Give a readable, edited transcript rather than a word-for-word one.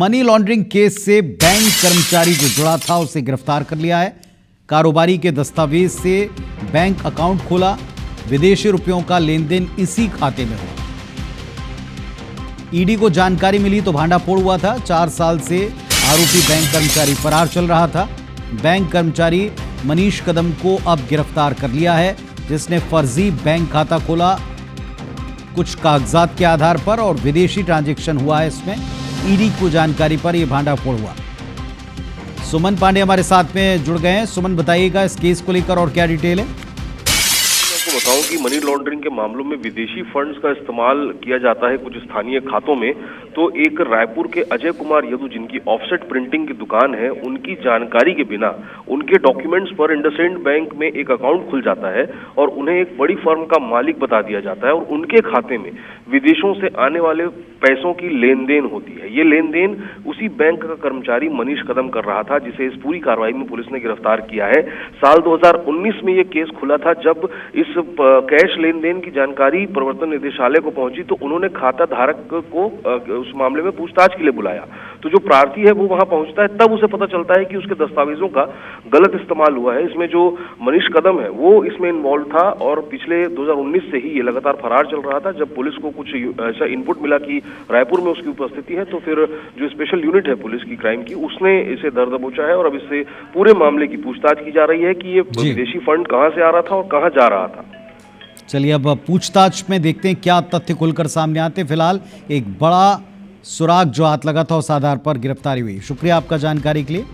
Money laundering case से bank कर्मचारी जो जुड़ा था उसे गिरफ्तार कर लिया है। कारोबारी के दस्तावेज से बैंक अकाउंट खोला, विदेशी रुपयों का लेन देन इसी खाते में हुआ। ईडी को जानकारी मिली तो भांडाफोड़ हुआ था। 4 साल से आरोपी बैंक कर्मचारी फरार चल रहा था। बैंक कर्मचारी मनीष कदम को अब गिरफ्तार कर लिया है, जिसने फर्जी बैंक खाता खोला कुछ कागजात के आधार पर और विदेशी ट्रांजैक्शन हुआ है इसमें। ईडी को जानकारी पर यह भांडाफोड़ हुआ। सुमन पांडे हमारे साथ में जुड़ गए हैं। सुमन, बताइएगा इस केस को लेकर और क्या डिटेल है? आपको बताऊं कि मनी लॉन्ड्रिंग के मामलों में विदेशी फंड्स का इस्तेमाल किया जाता है कुछ स्थानीय खातों में। तो एक रायपुर के अजय कुमार यदु, जिनकी ऑफसेट प्रिंटिंग की दुकान है, उनकी जानकारी के बिना उनके डॉक्यूमेंट्स पर इंडसइंड बैंक में एक अकाउंट खुल जाता है और उन्हें एक बड़ी फर्म का मालिक बता दिया जाता है और उनके खाते में विदेशों से आने वाले पैसों की लेन देन होती है। ये लेन देन उसी बैंक का कर्मचारी मनीष कदम कर रहा था, जिसे इस पूरी कार्रवाई में पुलिस ने गिरफ्तार किया है। साल 2019 में ये केस खुला था, जब इस कैश लेन देन की जानकारी प्रवर्तन निदेशालय को पहुंची तो उन्होंने खाता धारक को उस मामले में पूछताछ के लिए बुलाया। तो जो प्रार्थी है वो वहां पहुंचता है, तब उसे पता चलता है कि उसके दस्तावेजों का गलत इस्तेमाल हुआ है। इसमें जो मनीष कदम है वो इसमें इन्वॉल्व था और पिछले 2019 से ही ये लगातार फरार चल रहा था। जब पुलिस को कुछ ऐसा इनपुट मिला कि रायपुर में उसकी उपस्थिति है, तो फिर जो स्पेशल यूनिट है पुलिस की क्राइम की, उसने इसे दर दबोचा है और अब इससे पूरे मामले की पूछताछ की जा रही है कि ये विदेशी फंड कहां से आ रहा था और कहां जा रहा था। चलिए अब पूछताछ में देखते हैं क्या तथ्य खुलकर सामने आते। फिलहाल एक बड़ा सुराग जो हाथ लगा था उस आधार पर गिरफ्तारी हुई। शुक्रिया आपका जानकारी के लिए।